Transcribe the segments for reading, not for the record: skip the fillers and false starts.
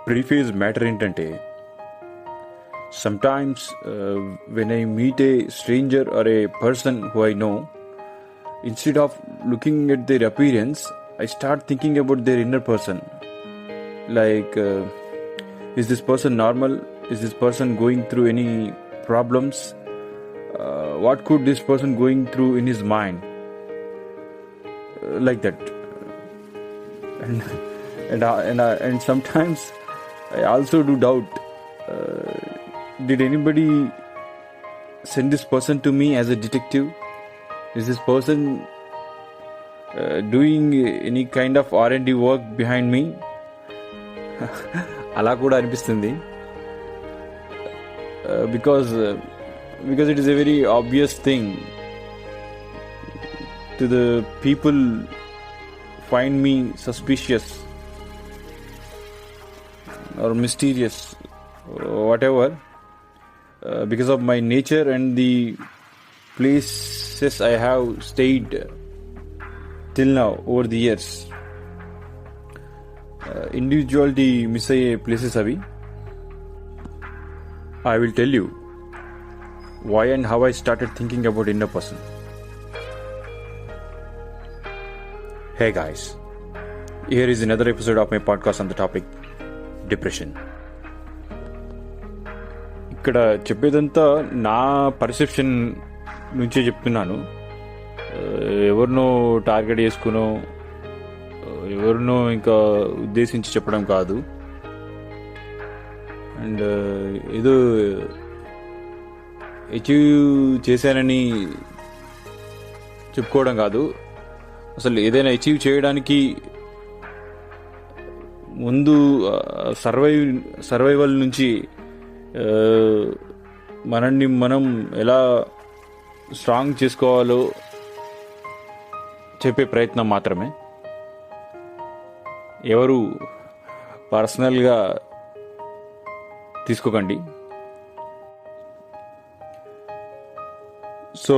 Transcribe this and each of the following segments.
ప్రీఫేజ్ matter ఏంటంటే sometimes when I meet a stranger or a person who I know, instead of looking at their appearance, I start thinking about their inner person. Like, is this person normal? Is this person going through any problems? What could this person going through in his mind? Like that. And sometimes I also do doubt, did anybody send this person to me as a detective? Is this person doing any kind of R&D work behind me? అలా కూడా అనిపిస్తుంది. Because it is a very obvious thing to the people find me suspicious or mysterious or whatever, because of my nature and the places I have stayed till now over the years. Individuality miss అయ్యే places అవి. I will tell you why and how I started thinking about inner person. Hey guys, here is another episode of my podcast on the topic depression. ఇక్కడ చెప్పేదంతా నా perception నుంచే చెప్తున్నాను. ఎవరినో target చేసుకునో ఎవరినో ఇంకా ఉద్దేశించి చెప్పడం కాదు. అండ్ ఏదో అచీవ్ చేశానని చెప్పుకోవడం కాదు. అసలు ఏదైనా అచీవ్ చేయడానికి ముందు సర్వైవల్ నుంచి మనల్ని మనం ఎలా స్ట్రాంగ్ చేసుకోవాలో చెప్పే ప్రయత్నం మాత్రమే. ఎవరు పర్సనల్గా తీసుకోకండి. సో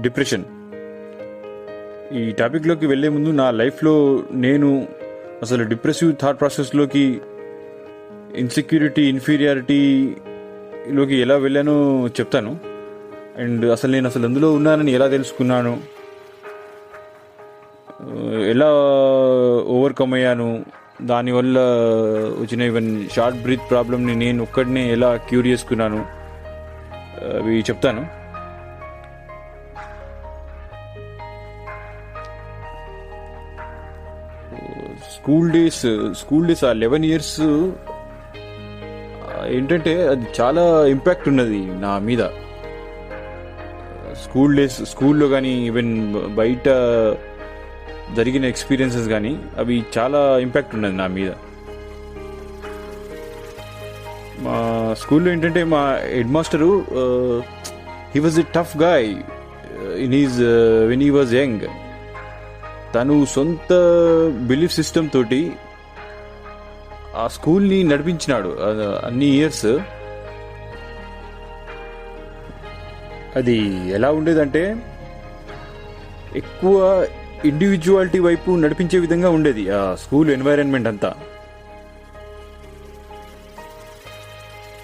డిప్రెషన్ ఈ టాపిక్లోకి వెళ్ళే ముందు నా లైఫ్లో నేను అసలు డిప్రెసివ్ థాట్ ప్రాసెస్లోకి, ఇన్సెక్యూరిటీ, ఇన్ఫీరియారిటీలోకి ఎలా వెళ్ళానో చెప్తాను. అండ్ నేను అసలు అందులో ఉన్నానని ఎలా తెలుసుకున్నాను, ఎలా ఓవర్కమ్ అయ్యాను, దానివల్ల వచ్చిన ఈవెన్ షార్ట్ బ్రీత్ ప్రాబ్లమ్ని నేను ఒక్కడినే ఎలా క్యూర్ చేసుకున్నాను, అవి చెప్తాను. స్కూల్ డేస్ ఆ 11 years ఏంటంటే అది చాలా ఇంపాక్ట్ ఉన్నది నా మీద. స్కూల్లో కానీ ఈవెన్ బయట జరిగిన ఎక్స్పీరియన్సెస్ కానీ అవి చాలా ఇంపాక్ట్ ఉన్నది నా మీద. మా స్కూల్లో ఏంటంటే మా head master he was a tough guy in when he was young. తను సొంత బిలీఫ్ సిస్టమ్ తోటి ఆ స్కూల్ని నడిపించినాడు అన్ని ఇయర్స్. అది ఎలా ఉండేదంటే ఎక్కువ ఇండివిజువాలిటీ వైపు నడిపించే విధంగా ఉండేది ఆ స్కూల్ ఎన్వైరన్మెంట్ అంతా.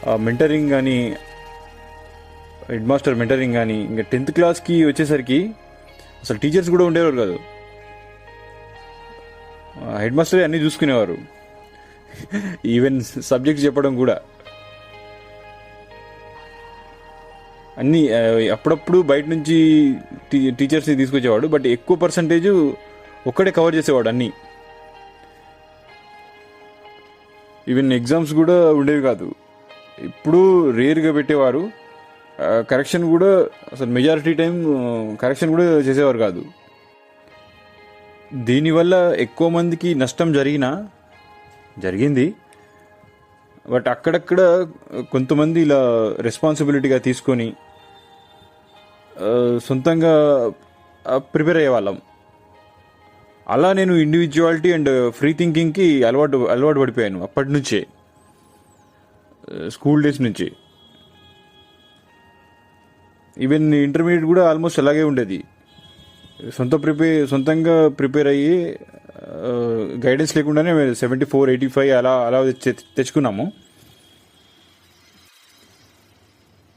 ఆ మెంటరింగ్ కానీ, హెడ్ మాస్టర్ మెంటరింగ్ కానీ, ఇంకా 10th classకి వచ్చేసరికి అసలు టీచర్స్ కూడా ఉండేవారు కాదు. హెడ్ మాస్టరే అన్నీ చూసుకునేవారు, ఈవెన్ సబ్జెక్ట్స్ చెప్పడం కూడా. అన్నీ అప్పుడప్పుడు బయట నుంచి టీచర్స్ని తీసుకొచ్చేవాడు, బట్ ఎక్కువ పర్సంటేజ్ ఒక్కడే కవర్ చేసేవాడు అన్నీ. ఈవెన్ ఎగ్జామ్స్ కూడా ఉండేవి కాదు, ఇప్పుడు రేర్గా పెట్టేవారు. కరెక్షన్ కూడా అసలు మెజారిటీ టైం కరెక్షన్ కూడా చేసేవారు కాదు. దీనివల్ల ఎక్కువ మందికి నష్టం జరిగింది. బట్ అక్కడక్కడ కొంతమంది ఇలా రెస్పాన్సిబిలిటీగా తీసుకొని సొంతంగా ప్రిపేర్ అయ్యేవాళ్ళం. అలా నేను ఇండివిజువాలిటీ అండ్ ఫ్రీ థింకింగ్కి అలవాటు పడిపోయాను అప్పటి నుంచే, స్కూల్ డేస్ నుంచి. ఈవెన్ ఇంటర్మీడియట్ కూడా ఆల్మోస్ట్ అలాగే ఉండేది. సొంతంగా ప్రిపేర్ అయ్యి గైడెన్స్ లేకుండానే 74, 85 అలా అలా తెచ్చుకున్నాము.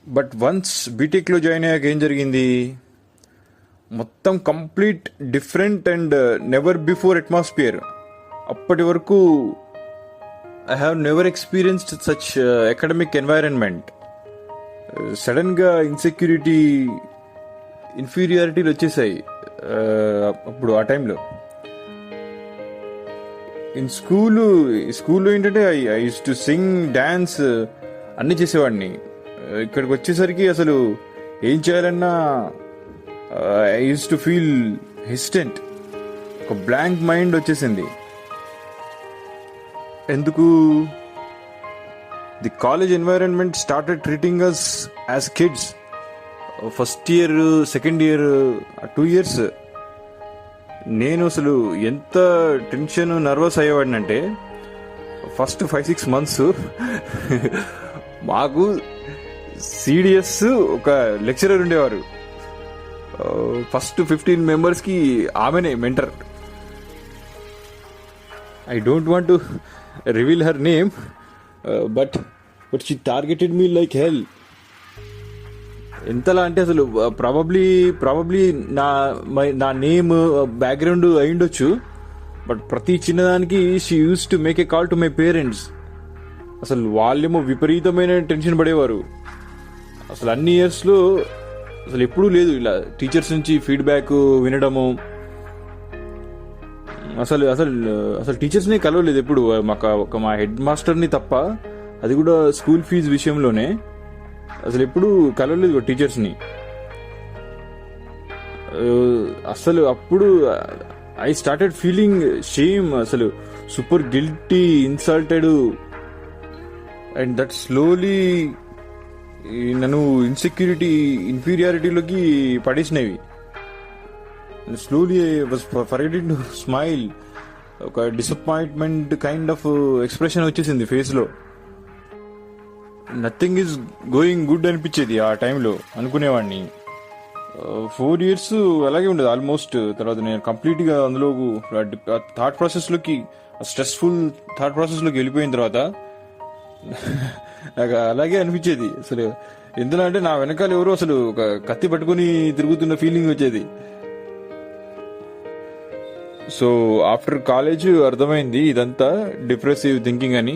బట్ వన్స్ బీటెక్లో జాయిన్ అయ్యాక ఏం జరిగింది, మొత్తం complete different and never before atmosphere. అప్పటి వరకు I have never experienced such academic environment. సడన్గా ఇన్సెక్యూరిటీ, ఇన్ఫీరియారిటీలు వచ్చేసాయి అప్పుడు ఆ టైంలో. స్కూల్లో ఏంటంటే I use to sing, dance అన్నీ చేసేవాడిని. ఇక్కడికి వచ్చేసరికి అసలు ఏం చేయాలన్నా I use to feel hesitant. ఒక బ్లాంక్ మైండ్ వచ్చేసింది. ఎందుకు? The college environment started treating us as kids. First year, second year, 2 years నేను అసలు ఎంత టెన్షన్, నర్వస్ అయ్యేవాడినంటే ఫస్ట్ 5-6 months మాకు సిడిఎస్ ఒక లెక్చరర్ ఉండేవారు. ఫస్ట్ 15 members ఆమెనే mentor. I don't want to reveal her name, but she targeted me like హెల్. ఎంతలా అంటే అసలు ప్రాబబ్లీ నా నేమ్, బ్యాక్గ్రౌండ్ అయిండొచ్చు, బట్ ప్రతి చిన్నదానికి she use to make a call to my parents. అసలు వాళ్ళేమో విపరీతమైన టెన్షన్ పడేవారు. అసలు అన్ని ఇయర్స్లో అసలు ఎప్పుడూ లేదు ఇలా టీచర్స్ నుంచి ఫీడ్బ్యాక్ వినడము. అసలు అసలు అసలు టీచర్స్ని కలవలేదు ఎప్పుడు. మా హెడ్ మాస్టర్ని తప్ప, అది కూడా స్కూల్ ఫీజు విషయంలోనే. అసలు ఎప్పుడు కలవలేదు టీచర్స్ని. అసలు అప్పుడు ఐ స్టార్టెడ్ ఫీలింగ్ షేమ్, అసలు super guilty, insulted, and that slowly నన్ను ఇన్సెక్యూరిటీ, ఇన్ఫీరియారిటీలోకి పడేసినవి. Slowly I was forgetting to smile. ఒక డిసప్పాయింట్మెంట్ కైండ్ ఆఫ్ ఎక్స్ప్రెషన్ వచ్చేసింది ఫేస్లో. నథింగ్ ఈజ్ గోయింగ్ గుడ్ అనిపించేది ఆ టైంలో, అనుకునేవాడిని. 4 years అలాగే ఉండేది ఆల్మోస్ట్. తర్వాత నేను కంప్లీట్గా అందులో థాట్ ప్రాసెస్లోకి, స్ట్రెస్ఫుల్ థాట్ ప్రాసెస్లోకి వెళ్ళిపోయిన తర్వాత నాకు అలాగే అనిపించేది. అసలు ఎందులో అంటే నా వెనకాల ఎవరో అసలు ఒక కత్తి పట్టుకుని తిరుగుతున్న ఫీలింగ్ వచ్చేది. సో ఆఫ్టర్ కాలేజ్ అర్థమైంది ఇదంతా డిప్రెసివ్ థింకింగ్ అని.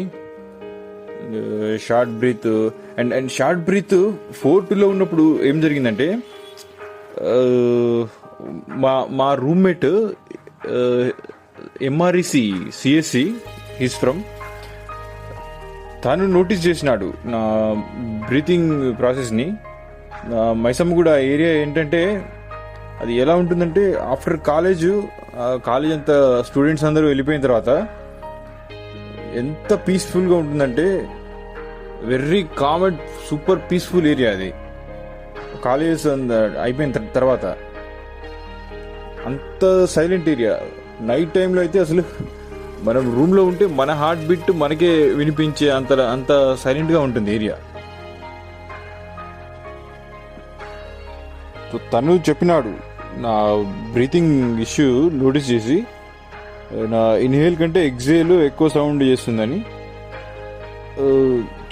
Short breath and short breath 4-2లో ఉన్నప్పుడు ఏం జరిగిందంటే, మా roommate MREC CSE, he's from, తను నోటీస్ చేసినాడు నా బ్రీతింగ్ ప్రాసెస్ని. మైసమ్మగూడ ఏరియా ఏంటంటే అది ఎలా ఉంటుందంటే, ఆఫ్టర్ కాలేజ్ అంతా స్టూడెంట్స్ అందరూ వెళ్ళిపోయిన తర్వాత ఎంత పీస్ఫుల్గా ఉంటుందంటే, వెర్రీ కామన్, సూపర్ పీస్ఫుల్ ఏరియా అది. కాలేజెస్ అయిపోయిన తర్వాత అంత సైలెంట్ ఏరియా. నైట్ టైంలో అయితే అసలు మనం రూమ్లో ఉంటే మన హార్ట్ బీట్ మనకే వినిపించే అంత సైలెంట్గా ఉంటుంది ఏరియా. తను చెప్పినాడు నా బ్రీతింగ్ ఇష్యూ నోటీస్ చేసి, నా ఇన్హేల్ కంటే ఎక్సేల్ ఎక్కువ సౌండ్ చేస్తుందని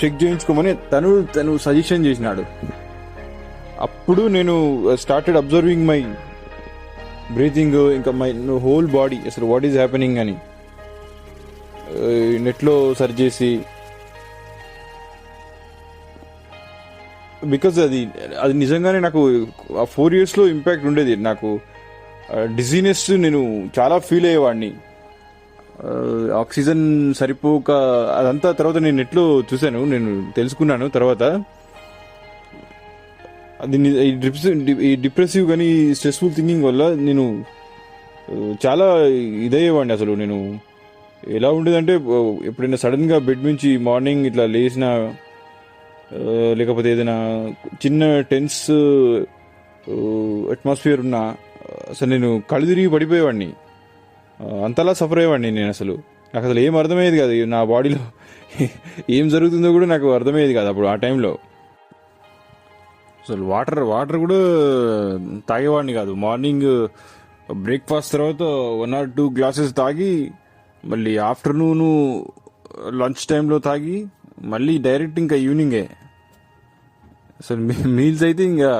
చెక్ చేయించుకోమని తను సజెషన్ చేసినాడు. అప్పుడు నేను స్టార్టెడ్ అబ్జర్వింగ్ మై బ్రీతింగ్, ఇంకా మై హోల్ బాడీ, అసలు వాట్ ఈజ్ హ్యాపెనింగ్ అని నెట్లో సెర్చ్ చేసి. బికాజ్ అది నిజంగానే నాకు ఆ 4 yearsలో ఇంపాక్ట్ ఉండేది. నాకు డిజీనెస్ నేను చాలా ఫీల్ అయ్యేవాడిని. ఆక్సిజన్ సరిపోక అదంతా తర్వాత నేను నెట్లో చూశాను, నేను తెలుసుకున్నాను తర్వాత. అది ఈ డిప్రెసివ్ కానీ స్ట్రెస్ఫుల్ థింకింగ్ వల్ల నేను చాలా ఇదయ్యేవాడిని. అసలు నేను ఎలా ఉండేదంటే, ఎప్పుడైనా సడన్గా బెడ్ నుంచి మార్నింగ్ ఇట్లా లేచిన, లేకపోతే ఏదైనా చిన్న టెన్స్ అట్మాస్ఫియర్ ఉన్నా అసలు నేను కళ్ళు తిరిగి పడిపోయేవాడిని. అంతలా సఫర్ అయ్యేవాడిని నేను. నాకు అసలు ఏం అర్థమయ్యేది కాదు, నా బాడీలో ఏం జరుగుతుందో కూడా నాకు అర్థమయ్యేది కాదు అప్పుడు ఆ టైంలో. అసలు వాటర్ కూడా తాగేవాడిని కాదు. మార్నింగ్ బ్రేక్ఫాస్ట్ తర్వాత 1 or 2 గ్లాసెస్ తాగి మళ్ళీ ఆఫ్టర్నూను లంచ్ టైంలో తాగి మళ్ళీ డైరెక్ట్ ఇంకా ఈవినింగే. అసలు మీల్స్ అయితే ఇంకా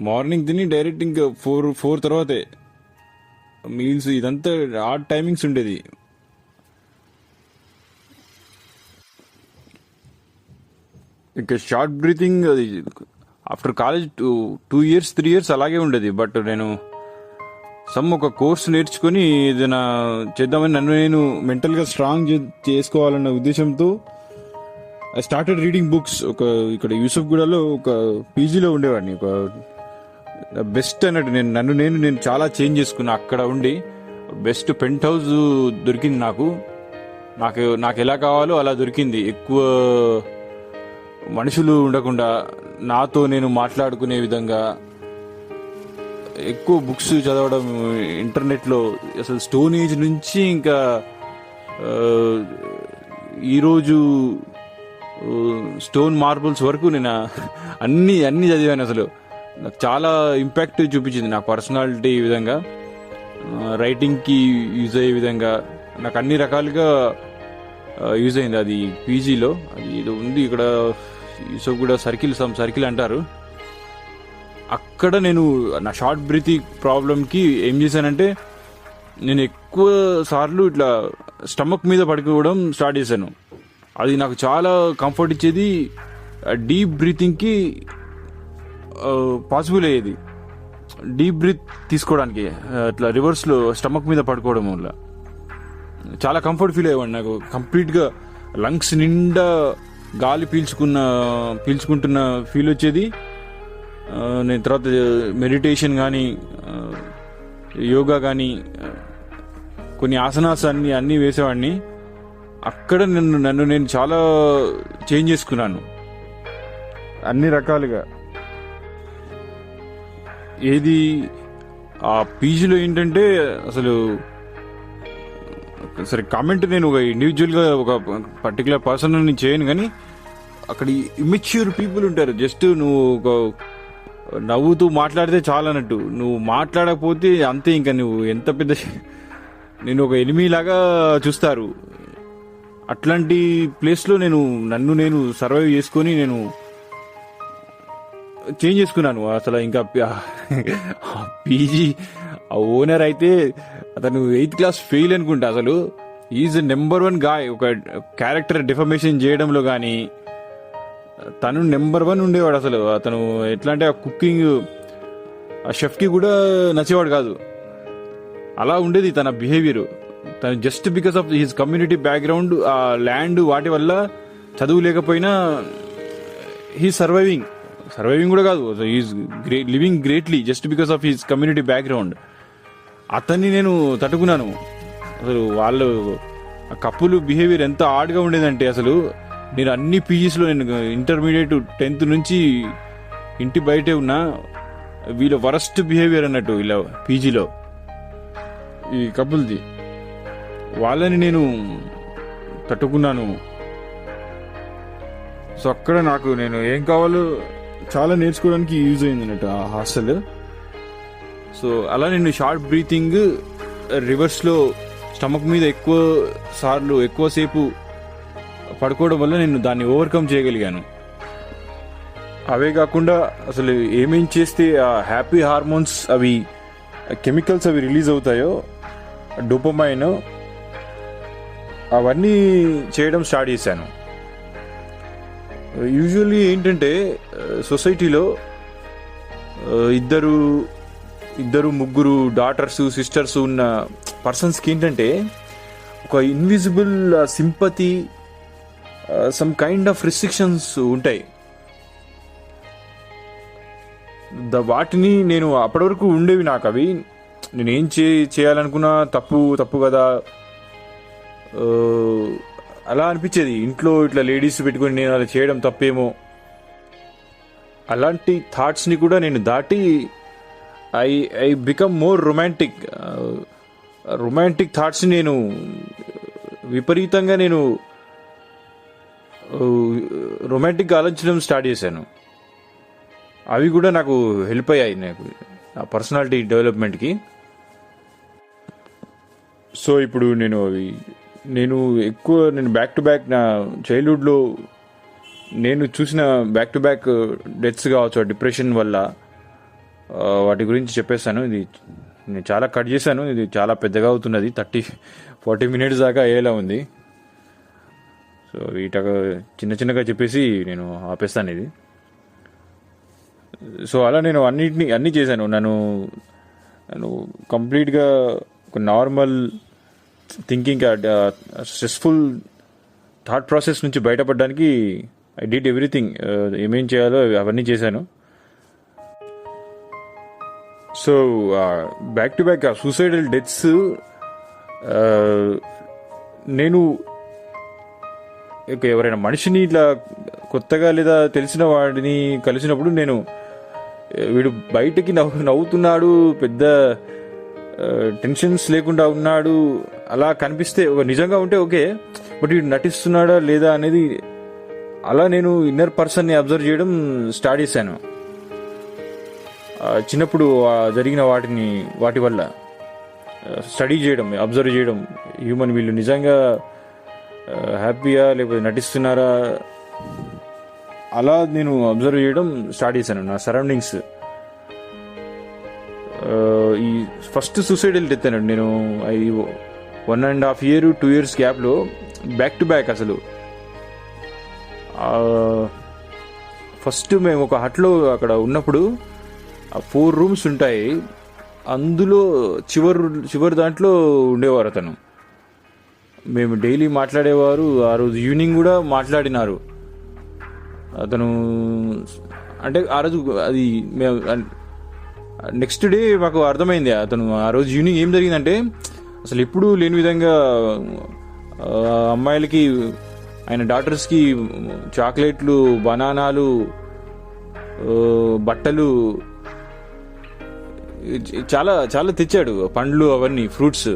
మార్నింగ్ తిని డైరెక్ట్ ఇంకా 4 తర్వాతే మీల్స్. ఇదంతా ఆడ్ టైమింగ్స్ ఉండేది. ఇంకా షార్ట్ బ్రీతింగ్ అది ఆఫ్టర్ కాలేజ్ 2 years 3 years అలాగే ఉండేది. బట్ నేను ఒక కోర్స్ నేర్చుకొని ఏదైనా చేద్దామని నన్ను నేను మెంటల్గా స్ట్రాంగ్ చేసుకోవాలన్న ఉద్దేశంతో ఐ స్టార్టెడ్ రీడింగ్ బుక్స్. ఇక్కడ యూసఫ్గూడలో ఒక పీజీలో ఉండేవాడిని. బెస్ట్ అన్నట్టు నేను చాలా చేంజ్ చేసుకున్నా. అక్కడ ఉండి బెస్ట్ పెంట్ హౌస్ దొరికింది నాకు ఎలా కావాలో అలా దొరికింది. ఎక్కువ మనుషులు ఉండకుండా నాతో నేను మాట్లాడుకునే విధంగా ఎక్కువ బుక్స్ చదవడం ఇంటర్నెట్లో. అసలు స్టోన్ ఏజ్ నుంచి ఇంకా ఈరోజు స్టోన్ మార్బుల్స్ వరకు నేను అన్ని చదివాను. అసలు నాకు చాలా ఇంపాక్ట్ చూపించింది నా పర్సనాలిటీ ఈ విధంగా, రైటింగ్కి యూజ్ అయ్యే విధంగా నాకు అన్ని రకాలుగా యూజ్ అయింది. అది పీజీలో అది ఏదో ఉంది ఇక్కడ కూడా సర్కిల్ అంటారు. అక్కడ నేను నా షార్ట్ బ్రీతింగ్ ప్రాబ్లంకి ఏం చేశానంటే నేను ఎక్కువ సార్లు ఇట్లా స్టమక్ మీద పడుకోవడం స్టార్ట్ చేశాను. అది నాకు చాలా కంఫర్ట్ ఇచ్చేది. డీప్ బ్రీతింగ్కి పాసిబుల్ అయ్యేది. డీప్ బ్రీత్ తీసుకోవడానికి అట్లా రివర్స్లో స్టమక్ మీద పడుకోవడం వల్ల చాలా కంఫర్ట్ ఫీల్ అయ్యేవాడిని. నాకు కంప్లీట్గా లంగ్స్ నిండా గాలి పీల్చుకుంటున్న ఫీల్ వచ్చేది. నేను తర్వాత మెడిటేషన్ కానీ యోగా కానీ కొన్ని ఆసనాస్ అన్నీ వేసేవాడిని. అక్కడ నన్ను నేను చాలా చేంజ్ చేసుకున్నాను అన్ని రకాలుగా. ఏది ఆ పీజీలో ఏంటంటే అసలు సరే కామెంట్ నేను ఒక ఇండివిజువల్గా ఒక పర్టికులర్ పర్సన్ నేను చేయను, కానీ అక్కడ ఇమ్మెచ్యూర్ పీపుల్ ఉంటారు. జస్ట్ నువ్వు ఒక నవ్వుతూ మాట్లాడితే చాలా అన్నట్టు, నువ్వు మాట్లాడకపోతే అంతే. ఇంకా నువ్వు ఎంత పెద్ద నేను ఒక ఎనిమిలాగా చూస్తారు. అట్లాంటి ప్లేస్లో నన్ను నేను సర్వైవ్ చేసుకొని నేను చేంజ్ చేసుకున్నాను. అసలు ఇంకా పీజీ ఆ ఓనర్ అయితే అతను 8th class ఫెయిల్ అనుకుంటా. అసలు ఈజ్ నెంబర్ 1 గాయ్. ఒక క్యారెక్టర్ డిఫర్మేషన్ చేయడంలో కానీ తను నెంబర్ 1 ఉండేవాడు. అసలు అతను ఎట్లా అంటే ఆ కుకింగ్ ఆ షెఫ్కి కూడా నచ్చేవాడు కాదు. అలా ఉండేది తన బిహేవియర్. తను just because of his community background, ఆ ల్యాండ్ వాటి వల్ల చదువు లేకపోయినా హీజ్ సర్వైవింగ్ కూడా కాదు, he's living greatly just because of his community background. అతన్ని నేను తట్టుకున్నాను. అసలు వాళ్ళు ఆ కప్పులు బిహేవియర్ ఎంత ఆడ్గా ఉండేదంటే అసలు నేను అన్ని పీజీస్లో నేను ఇంటర్మీడియట్ 10th నుంచి ఇంటి బయటే ఉన్నా. వీళ్ళ వరస్ట్ బిహేవియర్ అన్నట్టు వీళ్ళ పీజీలో ఈ కపుల్ది. వాళ్ళని నేను తట్టుకున్నాను. సో అక్కడ నేను ఏం కావాలో చాలా నేర్చుకోవడానికి యూజ్ అయింది అన్నట్టు ఆ హాస్టల్. సో అలా నేను షార్ట్ బ్రీతింగ్, రివర్స్లో స్టమక్ మీద ఎక్కువసేపు పడుకోవడం వల్ల నేను దాన్ని ఓవర్కమ్ చేయగలిగాను. అవే కాకుండా అసలు ఏమేం చేస్తే ఆ హ్యాపీ హార్మోన్స్ అవి కెమికల్స్ అవి రిలీజ్ అవుతాయో, డోపమైన్, అవన్నీ చేయడం స్టార్ట్ చేశాను. యూజువల్లీ ఏంటంటే సొసైటీలో ఇద్దరు ముగ్గురు డాటర్స్ సిస్టర్స్ ఉన్న పర్సన్స్కి ఏంటంటే ఒక invisible sympathy, some kind of restrictions ఉంటాయి. వాటిని నేను అప్పటి వరకు ఉండేవి నాకు. అవి నేనేం చేయాలనుకున్నా తప్పు కదా అలా అనిపించేది. ఇంట్లో ఇట్లా లేడీస్ పెట్టుకొని నేను అలా చేయడం తప్పేమో, అలాంటి థాట్స్ని కూడా నేను దాటి ఐ బికమ్ మోర్ రొమాంటిక్ థాట్స్ని నేను విపరీతంగా రొమాంటిక్గా ఆలోచించడం స్టార్ట్ చేశాను. అవి కూడా నాకు హెల్ప్ అయ్యాయి. నాకు నా పర్సనాలిటీ డెవలప్మెంట్కి. సో ఇప్పుడు నేను బ్యాక్ టు బ్యాక్ నా చైల్డ్హుడ్లో నేను చూసిన బ్యాక్ టు బ్యాక్ డెత్స్ కావచ్చు, డిప్రెషన్ వల్ల వాటి గురించి చెప్పేస్తాను. ఇది నేను చాలా కట్ చేశాను, ఇది చాలా పెద్దగా అవుతున్నది, 30-40 మినిట్స్ దాకా అయ్యేలా ఉంది. సో చిన్న చిన్నగా చెప్పేసి నేను ఆపేస్తాను ఇది. సో అలా నేను అన్నీ చేశాను. నన్ను కంప్లీట్గా ఒక normal thinking, stressful thought process నుంచి బయటపడడానికి ఐ డిడ్ ఎవ్రీథింగ్. ఏమేం చేయాలో అవన్నీ చేశాను. So back to back suicidal deaths నేను ఎవరైనా మనిషిని ఇట్లా కొత్తగా లేదా తెలిసిన వాడిని కలిసినప్పుడు నేను వీడు బయటకి నవ్వుతున్నాడు, పెద్ద టెన్షన్స్ లేకుండా ఉన్నాడు అలా కనిపిస్తే, నిజంగా ఉంటే ఓకే, బట్ వీడు నటిస్తున్నాడా లేదా అనేది అలా నేను ఇన్నర్ పర్సన్ని అబ్జర్వ్ చేయడం స్టార్ట్ చేశాను. చిన్నప్పుడు జరిగిన వాటి వల్ల స్టడీ చేయడం, అబ్జర్వ్ చేయడం, హ్యూమన్ వీళ్ళు నిజంగా హ్యాపీయా లేకపోతే నటిస్తున్నారా అలా నేను అబ్జర్వ్ చేయడం స్టార్ట్ చేశాను నా సరౌండింగ్స్. ఈ ఫస్ట్ సూసైడల్ డెత్ అన్నాడు నేను 1.5 year 2 years గ్యాప్లో బ్యాక్ టు బ్యాక్. అసలు ఫస్ట్ మేము ఒక హట్లో అక్కడ ఉన్నప్పుడు 4 rooms ఉంటాయి, అందులో చివరి దాంట్లో ఉండేవారు అతను. మేము డైలీ మాట్లాడేవారు, ఆ రోజు ఈవినింగ్ కూడా మాట్లాడినారు అతను. అంటే ఆ రోజు అది నెక్స్ట్ డే మాకు అర్థమైంది అతను ఆ రోజు ఈవినింగ్ ఏం జరిగిందంటే, అసలు ఎప్పుడూ లేని విధంగా అమ్మాయిలకి ఆయన డాటర్స్కి చాక్లెట్లు, బనానాలు, బట్టలు చాలా చాలా తెచ్చాడు, పండ్లు అవన్నీ ఫ్రూట్స్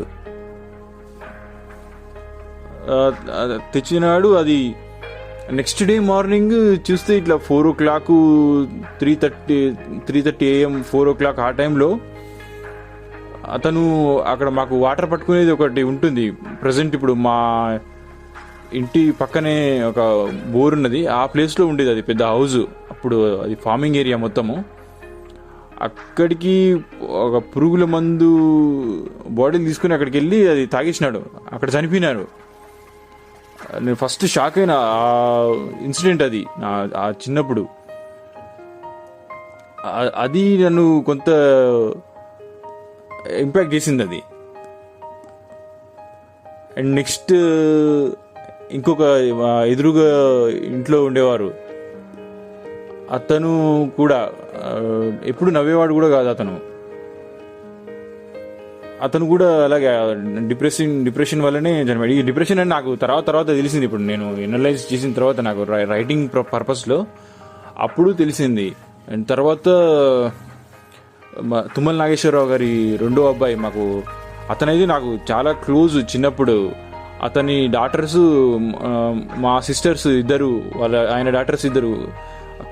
తెచ్చినాడు. అది నెక్స్ట్ డే మార్నింగ్ చూస్తే ఇట్లా 4 o'clock 3:30 AM 4 o'clock ఆ టైంలో అతను అక్కడ మాకు వాటర్ పట్టుకునేది ఒకటి ఉంటుంది ప్రజెంట్. ఇప్పుడు మా ఇంటి పక్కనే ఒక బోర్ ఉన్నది, ఆ ప్లేస్లో ఉండేది అది పెద్ద హౌస్. అప్పుడు అది ఫార్మింగ్ ఏరియా మొత్తము. అక్కడికి ఒక పురుగుల మందు బాటిల్ తీసుకుని అక్కడికి వెళ్ళి అది తాగేసినాడు, అక్కడ చనిపోయినారు. నేను ఫస్ట్ షాక్ అయిన ఆ ఇన్సిడెంట్ అది ఆ చిన్నప్పుడు. అది నన్ను కొంత ఇంపాక్ట్ చేసింది అది. అండ్ నెక్స్ట్ ఇంకొక ఎదురుగా ఇంట్లో ఉండేవారు అతను కూడా ఎప్పుడు నవ్వేవాడు కూడా కాదు అతను కూడా అలాగే డిప్రెషన్ వల్లనే జన్మాడు. ఈ డిప్రెషన్ అని నాకు తర్వాత తెలిసింది. ఇప్పుడు నేను ఎనలైజ్ చేసిన తర్వాత నాకు రైటింగ్ పర్పస్లో అప్పుడు తెలిసింది. అండ్ తర్వాత తుమ్మల నాగేశ్వరరావు గారి రెండో అబ్బాయి, మాకు అతనైతే నాకు చాలా క్లోజ్ చిన్నప్పుడు. అతని డాటర్స్, మా సిస్టర్స్ ఇద్దరు, ఆయన డాటర్స్ ఇద్దరు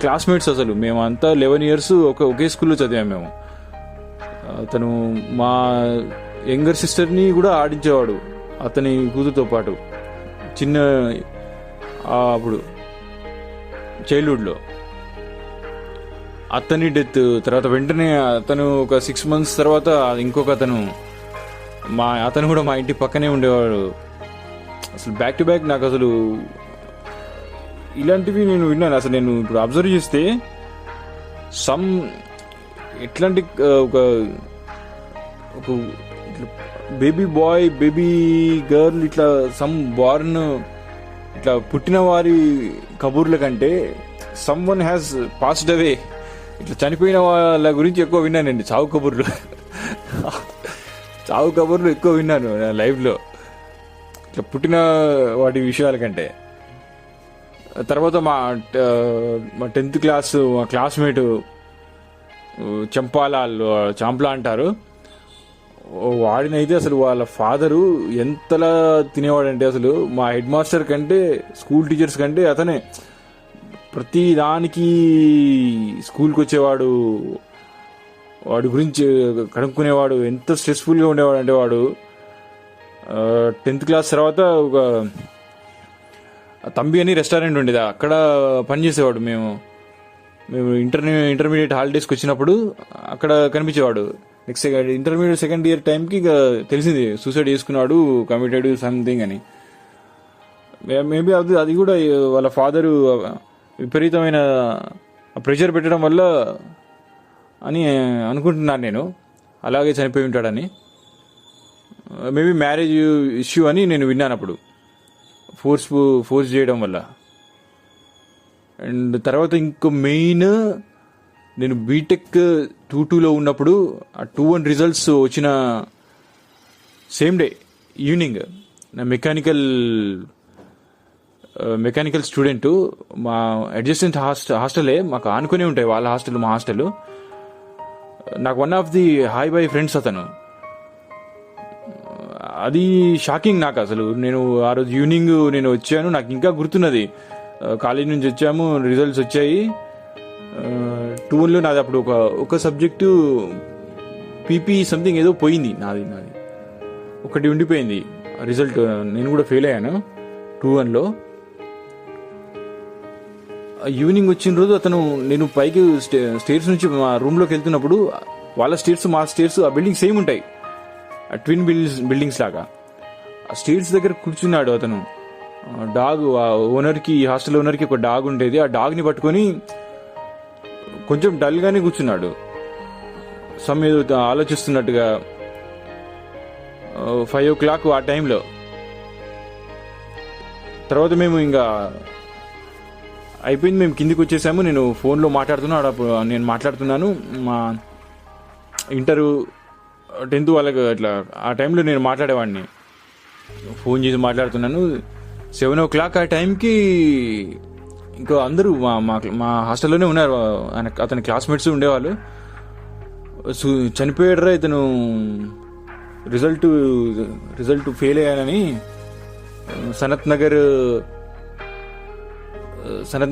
క్లాస్మేట్స్. అసలు మేమంతా 11 years ఒకే స్కూల్లో చదివాము మేము. అతను మా యంగర్ సిస్టర్ని కూడా ఆడించేవాడు అతని కూతురుతో పాటు చిన్న అప్పుడు చైల్డ్హుడ్లో. అతని డెత్ తర్వాత వెంటనే అతను ఒక 6 months తర్వాత ఇంకొక అతను కూడా మా ఇంటి పక్కనే ఉండేవాడు. అసలు బ్యాక్ టు బ్యాక్ నాకు అసలు ఇలాంటివి నేను విన్నాను. అసలు నేను ఇప్పుడు అబ్జర్వ్ చేస్తే ఎట్లాంటి ఒక బేబీ బాయ్, బేబీ గర్ల్, ఇట్లా బార్న్ ఇట్లా పుట్టిన వారి కబుర్ల కంటే వన్ హ్యాస్ పాస్డ్ అవే ఇట్లా చనిపోయిన వాళ్ళ గురించి ఎక్కువ విన్నానండి. చావు కబుర్లు ఎక్కువ విన్నాను నా లైఫ్లో, ఇట్లా పుట్టిన వాటి విషయాల కంటే. తర్వాత మా 10th class మా క్లాస్మేట్ చాంప్లా అంటారు, వాడినైతే అసలు వాళ్ళ ఫాదరు ఎంతలా తినేవాడంటే అసలు మా హెడ్ మాస్టర్ కంటే, స్కూల్ టీచర్స్ కంటే అతనే ప్రతి దానికి స్కూల్కి వచ్చేవాడు. వాడి గురించి కనుక్కునేవాడు. ఎంత స్ట్రెస్ఫుల్గా ఉండేవాడు అంటే వాడు 10th క్లాస్ తర్వాత ఒక తంబి అని రెస్టారెంట్ ఉండేది, అక్కడ పనిచేసేవాడు. మేము ఇంటర్మీడియట్ హాలిడేస్కి వచ్చినప్పుడు అక్కడ కనిపించేవాడు. నెక్స్ట్ ఇంటర్మీడియట్ సెకండ్ ఇయర్ టైంకి ఇక తెలిసింది సూసైడ్ చేసుకున్నాడు, కమిటెడ్ సంథింగ్ అని. మేబీ అది కూడా వాళ్ళ ఫాదరు విపరీతమైన ప్రెషర్ పెట్టడం వల్ల అని అనుకుంటున్నాను నేను. అలాగే చనిపోయి ఉంటాడని. మేబీ మ్యారేజ్ ఇష్యూ అని నేను విన్నాను అప్పుడు, ఫోర్స్ చేయడం వల్ల. అండ్ తర్వాత ఇంకో మెయిన్, నేను బీటెక్ 2-2లో ఉన్నప్పుడు ఆ 2-1 రిజల్ట్స్ వచ్చిన సేమ్ డే ఈవినింగ్ నా మెకానికల్ స్టూడెంట్, మా అడ్జస్టెంట్ హాస్టలే మాకు ఆనుకునే ఉంటాయి వాళ్ళ హాస్టల్ మా హాస్టల్. నాకు one of the hi bye friends అతను. అది షాకింగ్ నాకు అసలు. నేను ఆ రోజు ఈవినింగ్ నేను వచ్చాను, నాకు ఇంకా గుర్తున్నది. కాలేజ్ నుంచి వచ్చాము, రిజల్ట్స్ వచ్చాయి. 2-1లో నాది అప్పుడు ఒక సబ్జెక్టు పీపీ సంథింగ్ ఏదో పోయింది, నాది ఒకటి ఉండిపోయింది రిజల్ట్. నేను కూడా ఫెయిల్ అయ్యాను 2-1లో. ఈవినింగ్ వచ్చిన రోజు అతను, నేను పైకి స్టేర్స్ నుంచి మా రూమ్లోకి వెళ్తున్నప్పుడు వాళ్ళ స్టేర్స్ మా స్టేర్స్ ఆ బిల్డింగ్ సేమ్ ఉంటాయి, ట్విన్ బిల్డింగ్స్ లాగా. ఆ స్టేర్స్ దగ్గర కూర్చున్నాడు అతను. డాగ్ హాస్టల్ ఓనర్కి ఒక డాగ్ ఉండేది, ఆ డాగ్ని పట్టుకొని కొంచెం డల్గానే కూర్చున్నాడు, సమ్ ఏదో ఆలోచిస్తున్నట్టుగా. 5 o'clock ఆ టైంలో. తర్వాత మేము ఇంకా అయిపోయింది, మేము కిందికి వచ్చేసాము. నేను ఫోన్లో నేను మాట్లాడుతున్నాను. మా ఇంటరు 10th వాళ్ళకి అట్లా ఆ టైంలో నేను మాట్లాడేవాడిని, ఫోన్ చేసి మాట్లాడుతున్నాను. 7 o'clock ఆ టైంకి ఇంకా అందరూ మా హాస్టల్లోనే ఉన్నారు, అతని క్లాస్మేట్స్ ఉండేవాళ్ళు. చనిపోయాడరా ఇతను, రిజల్ట్ ఫెయిల్ అయ్యానని సనత్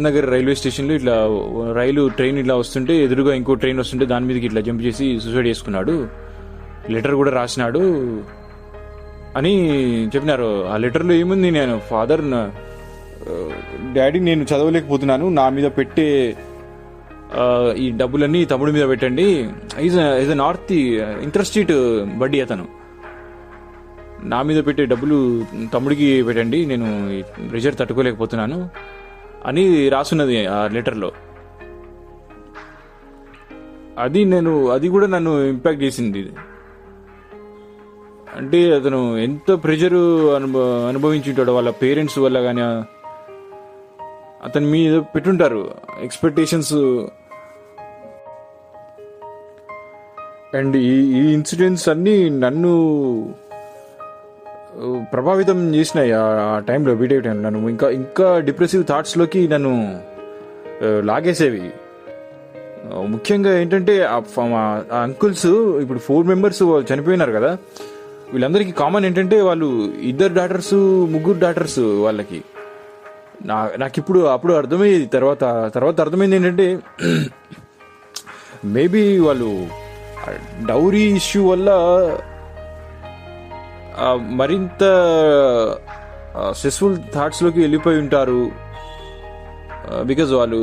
నగర్ రైల్వే స్టేషన్లో ఇట్లా ట్రైన్ ఇట్లా వస్తుంటే, ఎదురుగా ఇంకో ట్రైన్ వస్తుంటే దాని మీదకి ఇట్లా జంప్ చేసి సూసైడ్ చేసుకున్నాడు, లెటర్ కూడా రాసినాడు అని చెప్పినారు. ఆ లెటర్లో ఏముంది, నేను ఫాదర్ డాడీ నేను చదవలేకపోతున్నాను, నా మీద పెట్టే ఈ డబ్బులన్నీ తమ్ముడి మీద పెట్టండి. ఈజ్ ఎ నార్త్ ఇంటర్స్టేట్ బడ్డీ అతను, నా మీద పెట్టే డబ్బులు తమ్ముడికి పెట్టండి, నేను ప్రెషర్ తట్టుకోలేకపోతున్నాను అని రాసున్నది ఆ లెటర్లో. అది కూడా నన్ను ఇంపాక్ట్ చేసింది. అంటే అతను ఎంత ప్రెషర్ అనుభవించి ఉంటాడో వాళ్ళ పేరెంట్స్ వల్ల కానీ, అతని మీద పెట్టుంటారు ఎక్స్పెక్టేషన్స్. అండ్ ఈ ఇన్సిడెంట్స్ అన్నీ నన్ను ప్రభావితం చేసినాయి ఆ టైంలో, బీటెక్ టైంలో. నన్ను ఇంకా డిప్రెసివ్ థాట్స్లోకి నన్ను లాగేసేవి. ముఖ్యంగా ఏంటంటే ఆ అంకుల్స్, ఇప్పుడు 4 members చనిపోయినారు కదా, వీళ్ళందరికీ కామన్ ఏంటంటే వాళ్ళు 2 daughters 3 daughters వాళ్ళకి. నాకు అప్పుడు అర్థమయ్యేది. తర్వాత అర్థమైంది ఏంటంటే మేబీ వాళ్ళు డౌరీ ఇష్యూ వల్ల మరింత స్ట్రెస్ఫుల్ థాట్స్లోకి వెళ్ళిపోయి ఉంటారు. బికాజ్ వాళ్ళు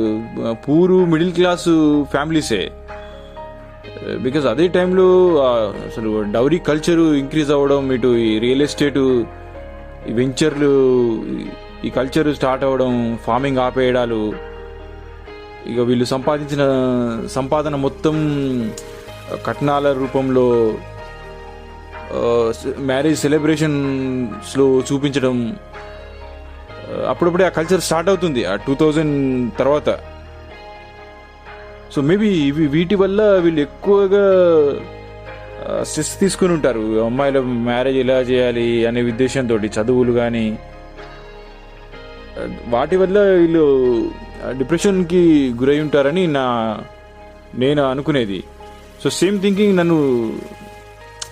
పూరు మిడిల్ క్లాస్ ఫ్యామిలీసే. బికాజ్ అదే టైంలో అసలు డౌరీ కల్చరు ఇంక్రీజ్ అవ్వడం, ఇటు ఈ రియల్ ఎస్టేటు, ఈ వెంచర్లు, ఈ కల్చర్ స్టార్ట్ అవ్వడం, ఫార్మింగ్ ఆపేయడాలు, ఇక వీళ్ళు సంపాదించిన సంపాదన మొత్తం కట్నాల రూపంలో మ్యారేజ్ సెలబ్రేషన్స్లో చూపించడం, అప్పుడప్పుడే ఆ కల్చర్ స్టార్ట్ అవుతుంది ఆ 2000 తర్వాత. సో మేబీ వీటి వల్ల వీళ్ళు ఎక్కువగా స్ట్రెస్ తీసుకుని ఉంటారు, అమ్మాయిల మ్యారేజ్ ఎలా చేయాలి అనే ఉద్దేశంతో. చదువులు కానీ వాటి వల్ల వీళ్ళు డిప్రెషన్కి గురై ఉంటారని నేను అనుకునేది. సో సేమ్ థింకింగ్ నన్ను,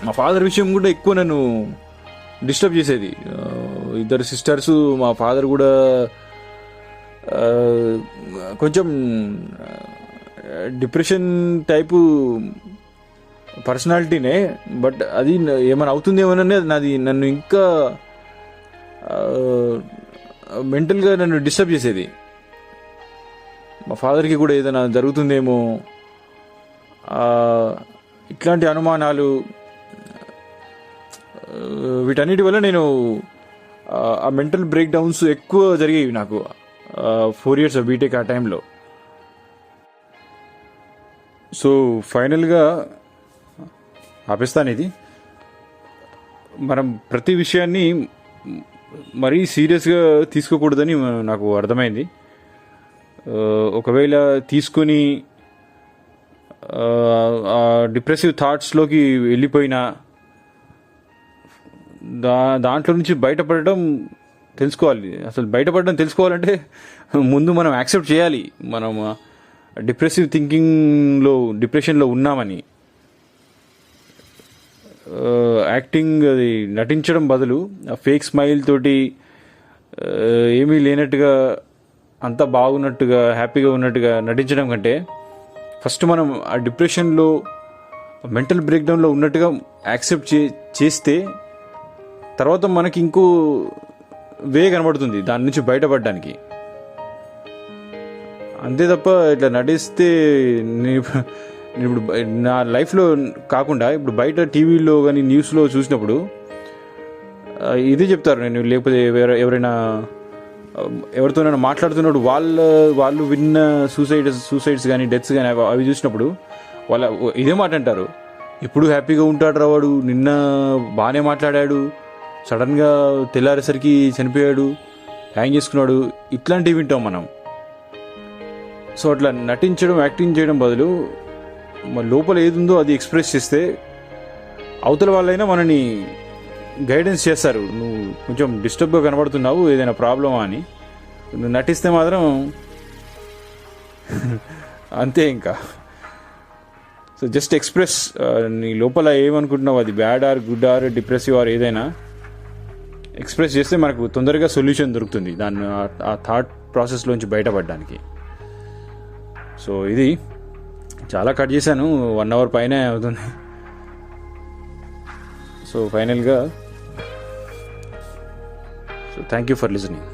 మా ఫాదర్ విషయం కూడా ఎక్కువ నన్ను డిస్టర్బ్ చేసేది. 2 sisters, మా ఫాదర్ కూడా కొంచెం డిప్రెషన్ టైపు పర్సనాలిటీనే, బట్ అది ఏమైనా అవుతుందేమోనని నాది నన్ను ఇంకా మెంటల్గా నన్ను డిస్టర్బ్ చేసేది. మా ఫాదర్కి కూడా ఏదైనా జరుగుతుందేమో, ఇట్లాంటి అనుమానాలు, వీటన్నిటి వల్ల నేను ఆ మెంటల్ బ్రేక్ డౌన్స్ ఎక్కువ జరిగేవి నాకు 4 years ఆఫ్ బీటెక్ ఆ టైంలో. సో ఫైనల్గా ఆపేస్తాను ఇది. మనం ప్రతి విషయాన్ని మరీ సీరియస్గా తీసుకోకూడదని నాకు అర్థమైంది. ఒకవేళ తీసుకొని డిప్రెసివ్ థాట్స్లోకి వెళ్ళిపోయినా దాంట్లో నుంచి బయటపడడం తెలుసుకోవాలి. అసలు బయటపడడం తెలుసుకోవాలంటే ముందు మనం యాక్సెప్ట్ చేయాలి మనం డిప్రెషన్లో ఉన్నామని. యాక్టింగ్, అది నటించడం బదులు ఫేక్ స్మైల్ తోటి ఏమీ లేనట్టుగా, అంతా బాగున్నట్టుగా, హ్యాపీగా ఉన్నట్టుగా నటించడం కంటే ఫస్ట్ మనం ఆ డిప్రెషన్లో, మెంటల్ బ్రేక్డౌన్లో ఉన్నట్టుగా యాక్సెప్ట్ చేస్తే తర్వాత మనకి ఇంకో వే కనబడుతుంది దాని నుంచి బయటపడడానికి. అంతే తప్ప ఇట్లా నటిస్తే ఇప్పుడు నా లైఫ్లో కాకుండా ఇప్పుడు బయట టీవీలో కానీ న్యూస్లో చూసినప్పుడు ఇదే చెప్తారు. నేను లేకపోతే ఎవరైనా ఎవరితోనైనా మాట్లాడుతున్నప్పుడు వాళ్ళు విన్న సూసైడ్స్ కానీ డెత్స్ కానీ అవి చూసినప్పుడు ఇదే మాట అంటారు, ఎప్పుడు హ్యాపీగా ఉంటాడు రా వాడు, నిన్న బాగానే మాట్లాడాడు, సడన్గా తెల్లారేసరికి చనిపోయాడు, హ్యాంగ్ చేసుకున్నాడు, ఇట్లాంటివి వింటాం మనం. సో అట్లా నటించడం, యాక్టింగ్ చేయడం బదులు మన లోపల ఏది ఉందో అది ఎక్స్ప్రెస్ చేస్తే అవతల వాళ్ళైనా మనని గైడెన్స్ చేస్తారు. నువ్వు కొంచెం డిస్టర్బ్గా కనబడుతున్నావు, ఏదైనా ప్రాబ్లమా అని. నువ్వు నటిస్తే మాత్రం అంతే ఇంకా. సో జస్ట్ ఎక్స్ప్రెస్, నీ లోపల ఏమనుకుంటున్నావు, అది bad or good or depressive or ఏదైనా ఎక్స్ప్రెస్ చేస్తే మనకు తొందరగా సొల్యూషన్ దొరుకుతుంది దాన్ని ఆ థాట్ ప్రాసెస్లోంచి బయటపడడానికి. సో ఇది చాలా కట్ చేశాను, 1 hour పైనే అవుతుంది. సో ఫైనల్గా థ్యాంక్ యూ ఫర్ లిజనింగ్.